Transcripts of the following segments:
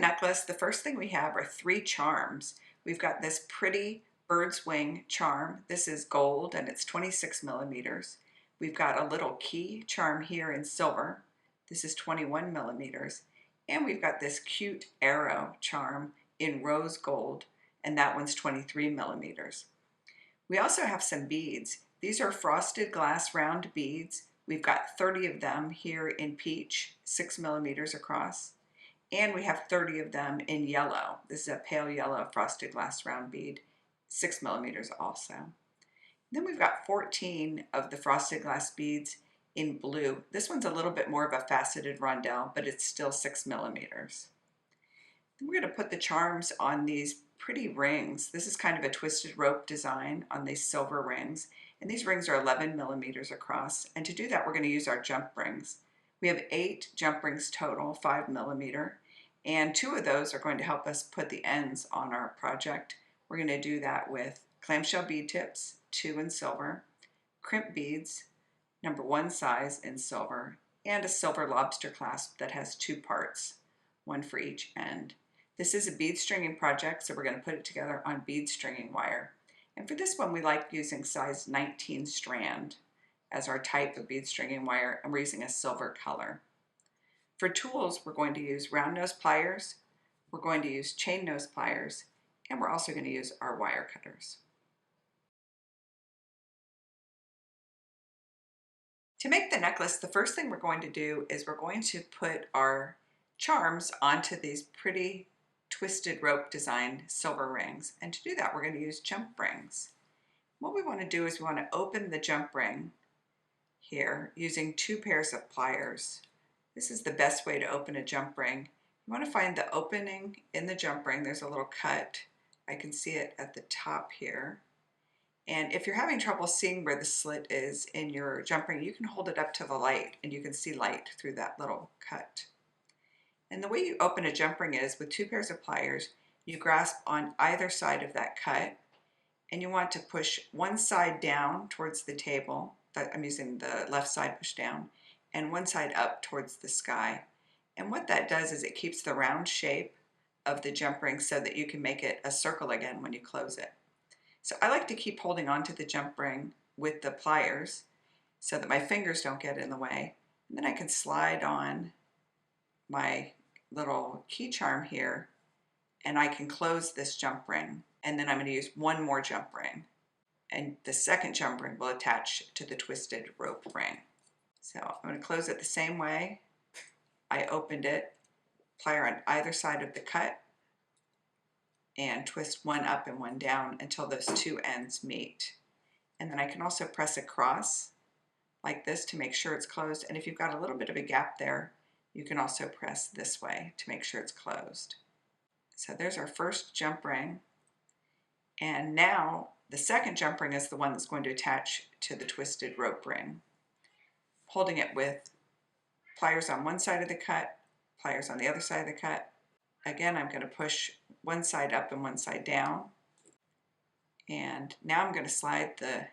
necklace, the first thing we have are 3 charms. We've got this pretty bird's wing charm. This is gold and it's 26 millimeters. We've got a little key charm here in silver. This is 21 millimeters. And we've got this cute arrow charm in rose gold, and that one's 23 millimeters. We also have some beads. These are frosted glass round beads. We've got 30 of them here in peach, 6 millimeters across. And we have 30 of them in yellow. This is a pale yellow frosted glass round bead, 6 millimeters also. Then we've got 14 of the frosted glass beads in blue. This one's a little bit more of a faceted rondelle, but it's still 6 millimeters. Then we're going to put the charms on these pretty rings. This is kind of a twisted rope design on these silver rings. And these rings are 11 millimeters across. And to do that, we're going to use our jump rings. We have 8 jump rings total, 5 millimeter. And 2 of those are going to help us put the ends on our project. We're going to do that with clamshell bead tips, 2 in silver, crimp beads, number 1 size in silver, and a silver lobster clasp that has 2 parts, 1 for each end. This is a bead stringing project, so we're going to put it together on bead stringing wire. And for this one, we like using size 19 strand as our type of bead stringing wire, and we're using a silver color. For tools, we're going to use round nose pliers, we're going to use chain nose pliers, and we're also going to use our wire cutters. To make the necklace, the first thing we're going to do is we're going to put our charms onto these pretty twisted rope designed silver rings. And to do that, we're going to use jump rings. What we want to do is we want to open the jump ring here using 2 pairs of pliers. This is the best way to open a jump ring. You want to find the opening in the jump ring. There's a little cut. I can see it at the top here. And if you're having trouble seeing where the slit is in your jump ring, you can hold it up to the light and you can see light through that little cut. And the way you open a jump ring is with 2 pairs of pliers, you grasp on either side of that cut and you want to push one side down towards the table. I'm using the left side push down, and one side up towards the sky. And what that does is it keeps the round shape of the jump ring so that you can make it a circle again when you close it. So I like to keep holding onto the jump ring with the pliers so that my fingers don't get in the way. And then I can slide on my little key charm here and I can close this jump ring. And then I'm going to use 1 more jump ring. And the second jump ring will attach to the twisted rope ring. So I'm going to close it the same way. I opened it, plier on either side of the cut, and twist one up and one down until those 2 ends meet. And then I can also press across like this to make sure it's closed. And if you've got a little bit of a gap there, you can also press this way to make sure it's closed. So there's our first jump ring. And now the second jump ring is the one that's going to attach to the twisted rope ring. Holding it with pliers on one side of the cut, pliers on the other side of the cut. Again, I'm going to push one side up and one side down. And now I'm going to slide the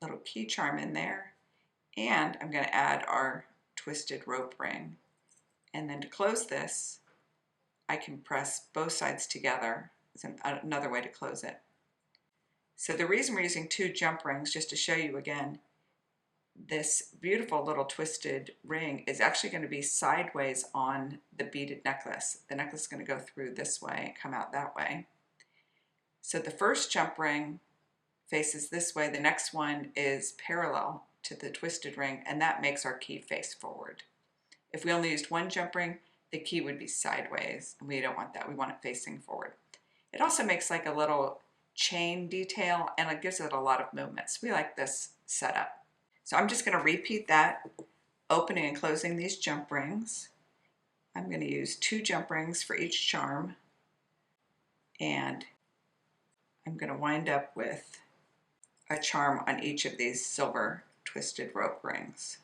little key charm in there. And I'm going to add our twisted rope ring. And then to close this, I can press both sides together. It's another way to close it. So the reason we're using 2 jump rings, just to show you again, this beautiful little twisted ring is actually going to be sideways on the beaded necklace. The necklace is going to go through this way and come out that way. So the first jump ring faces this way. The next one is parallel to the twisted ring, and that makes our key face forward. If we only used 1 jump ring, the key would be sideways, and we don't want that. We want it facing forward. It also makes like a little chain detail, and it gives it a lot of movements. We like this setup. So I'm just going to repeat that, opening and closing these jump rings. I'm going to use 2 jump rings for each charm, and I'm going to wind up with a charm on each of these silver twisted rope rings.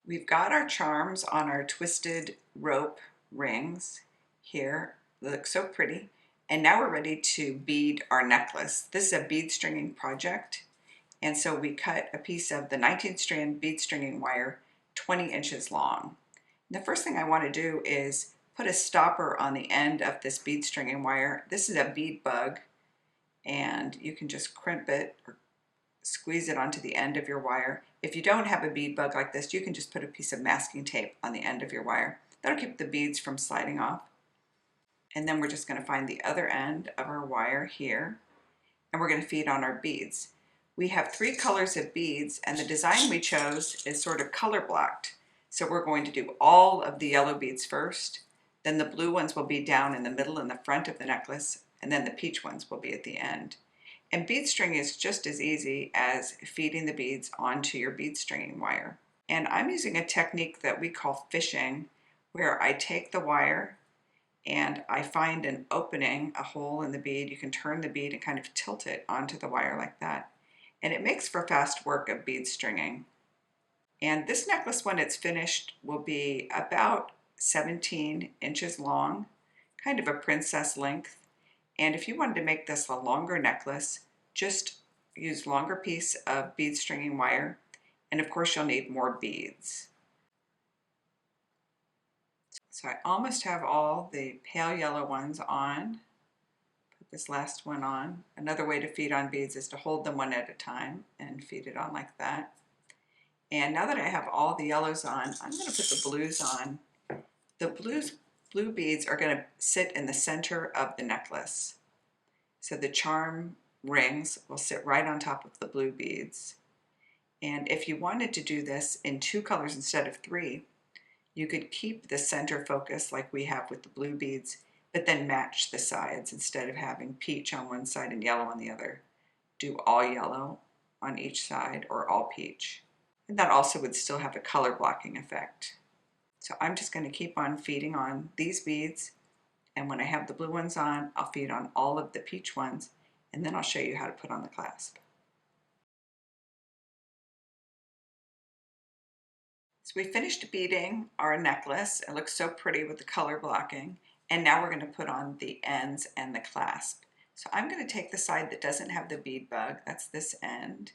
We've got our charms on our twisted rope rings here. They look so pretty. And now we're ready to bead our necklace. This is a bead stringing project. And so we cut a piece of the 19 strand bead stringing wire 20 inches long. And the first thing I want to do is put a stopper on the end of this bead stringing wire. This is a bead bug, and you can just crimp it or squeeze it onto the end of your wire. If you don't have a bead bug like this, you can just put a piece of masking tape on the end of your wire. That'll keep the beads from sliding off. And then we're just going to find the other end of our wire here, and we're going to feed on our beads. We have 3 colors of beads, and the design we chose is sort of color blocked. So we're going to do all of the yellow beads first, then the blue ones will be down in the middle and the front of the necklace, and then the peach ones will be at the end. And bead string is just as easy as feeding the beads onto your bead stringing wire. And I'm using a technique that we call fishing, where I take the wire and I find an opening, a hole in the bead. You can turn the bead and kind of tilt it onto the wire like that. And it makes for fast work of bead stringing. And this necklace, when it's finished, will be about 17 inches long, kind of a princess length. And if you wanted to make this a longer necklace, just use longer piece of bead stringing wire. And of course, you'll need more beads. So I almost have all the pale yellow ones on. Put this last one on. Another way to feed on beads is to hold them one at a time and feed it on like that. And now that I have all the yellows on, I'm going to put the blues on. The blue beads are going to sit in the center of the necklace. So the charm rings will sit right on top of the blue beads. And if you wanted to do this in 2 colors instead of 3, you could keep the center focus like we have with the blue beads, but then match the sides instead of having peach on one side and yellow on the other. Do all yellow on each side or all peach. And that also would still have a color blocking effect. So I'm just going to keep on feeding on these beads, and when I have the blue ones on, I'll feed on all of the peach ones, and then I'll show you how to put on the clasp. So we finished beading our necklace. It looks so pretty with the color blocking. And now we're going to put on the ends and the clasp. So I'm going to take the side that doesn't have the bead bug, that's this end.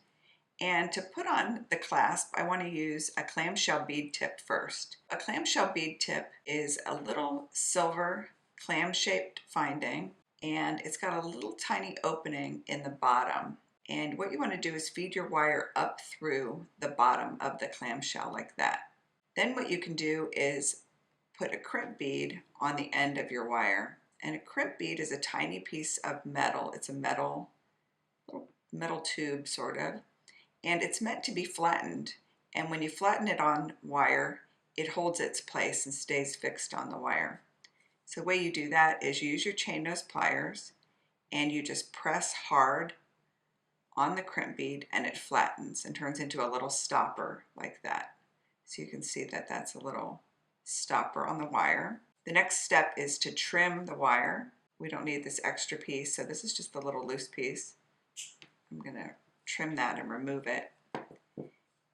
And to put on the clasp, I want to use a clamshell bead tip first. A clamshell bead tip is a little silver clam-shaped finding, and it's got a little tiny opening in the bottom. And what you want to do is feed your wire up through the bottom of the clamshell like that. Then what you can do is put a crimp bead on the end of your wire. And a crimp bead is a tiny piece of metal. It's a little metal tube sort of. And it's meant to be flattened. And when you flatten it on wire, it holds its place and stays fixed on the wire. So the way you do that is you use your chain nose pliers and you just press hard on the crimp bead, and it flattens and turns into a little stopper like that. So you can see that that's a little stopper on the wire. The next step is to trim the wire. We don't need this extra piece, so this is just the little loose piece. I'm going to trim that and remove it.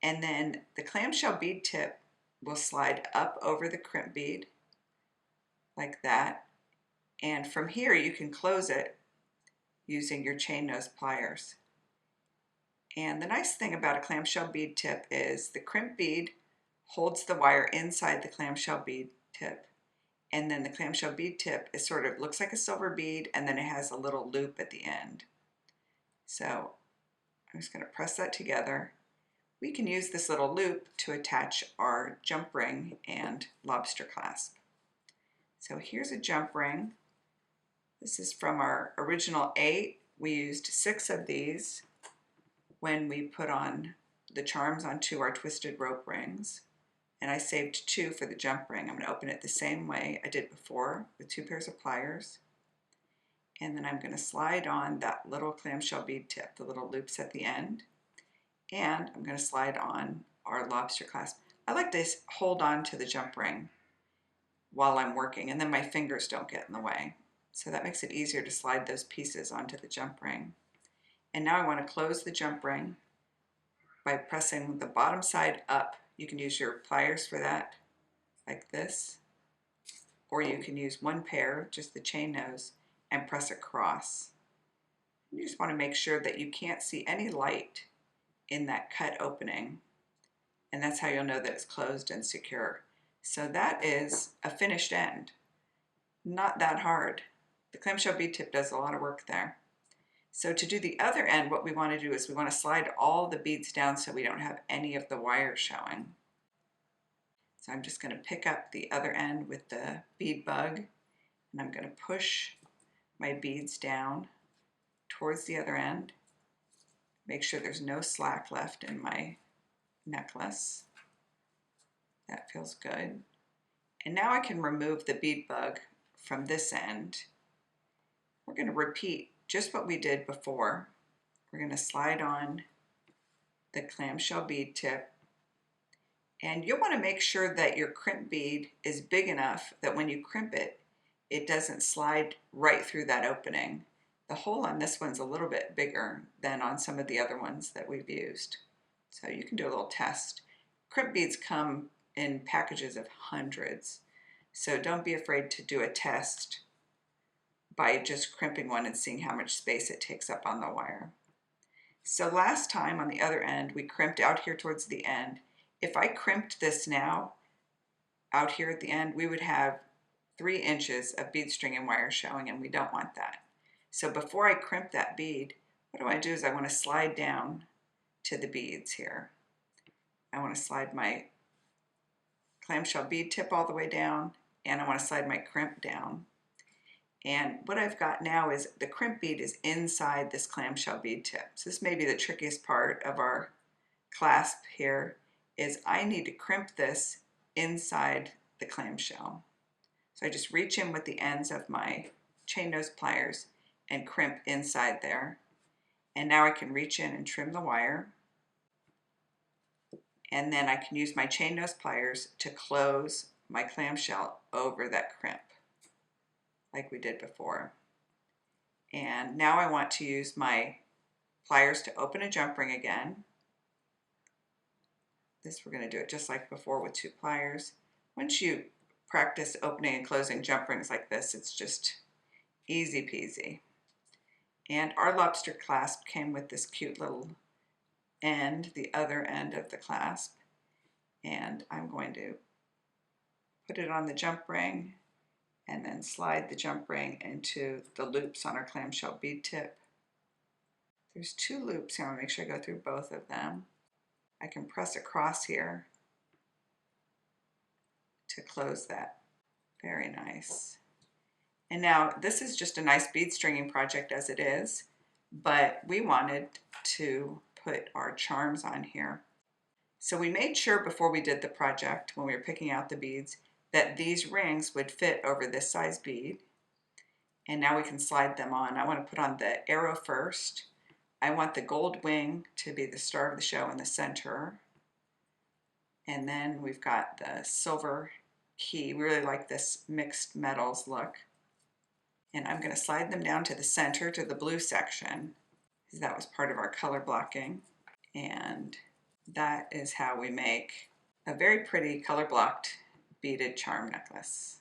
And then the clamshell bead tip will slide up over the crimp bead like that. And from here you can close it using your chain nose pliers. And the nice thing about a clamshell bead tip is the crimp bead holds the wire inside the clamshell bead tip. And then the clamshell bead tip is sort of looks like a silver bead, and then it has a little loop at the end. So I'm just going to press that together. We can use this little loop to attach our jump ring and lobster clasp. So here's a jump ring. This is from our original 8. We used 6 of these when we put on the charms onto our twisted rope rings. And I saved 2 for the jump ring. I'm going to open it the same way I did before with 2 pairs of pliers. And then I'm going to slide on that little clamshell bead tip, the little loops at the end. And I'm going to slide on our lobster clasp. I like to hold on to the jump ring while I'm working, and then my fingers don't get in the way. So that makes it easier to slide those pieces onto the jump ring. And now I want to close the jump ring by pressing the bottom side up. You can use your pliers for that, like this, or you can use 1 pair, just the chain nose, and press across. You just want to make sure that you can't see any light in that cut opening. and that's how you'll know that it's closed and secure. So that is a finished end. Not that hard. The clamshell bead tip does a lot of work there. So to do the other end, what we want to do is we want to slide all the beads down so we don't have any of the wire showing. So I'm just going to pick up the other end with the bead bug, and I'm going to push my beads down towards the other end. Make sure there's no slack left in my necklace. That feels good. And now I can remove the bead bug from this end. We're going to repeat just what we did before. We're going to slide on the clamshell bead tip, and you'll want to make sure that your crimp bead is big enough that when you crimp it, it doesn't slide right through that opening. The hole on this one's a little bit bigger than on some of the other ones that we've used. So you can do a little test. Crimp beads come in packages of hundreds, so don't be afraid to do a test by just crimping one and seeing how much space it takes up on the wire. So last time on the other end, we crimped out here towards the end. If I crimped this now, out here at the end, we would have 3 inches of bead string and wire showing, and we don't want that. So before I crimp that bead, what I want to do is I want to slide down to the beads here. I want to slide my clamshell bead tip all the way down, and I want to slide my crimp down. And what I've got now is the crimp bead is inside this clamshell bead tip. So this may be the trickiest part of our clasp here, is I need to crimp this inside the clamshell. So I just reach in with the ends of my chain nose pliers and crimp inside there. And now I can reach in and trim the wire. And then I can use my chain nose pliers to close my clamshell over that crimp, like we did before. And now I want to use my pliers to open a jump ring again. This we're going to do it just like before with 2 pliers. Once you practice opening and closing jump rings like this, it's just easy peasy. And our lobster clasp came with this cute little end, the other end of the clasp. And I'm going to put it on the jump ring and then slide the jump ring into the loops on our clamshell bead tip. There's 2 loops here. I want to make sure I go through both of them. I can press across here to close that. Very nice. And now this is just a nice bead stringing project as it is, but we wanted to put our charms on here. So we made sure before we did the project, when we were picking out the beads, that these rings would fit over this size bead. And now we can slide them on. I want to put on the arrow first. I want the gold wing to be the star of the show in the center. And then we've got the silver key. We really like this mixed metals look. And I'm going to slide them down to the center, to the blue section, because that was part of our color blocking. And that is how we make a very pretty color blocked beaded charm necklace.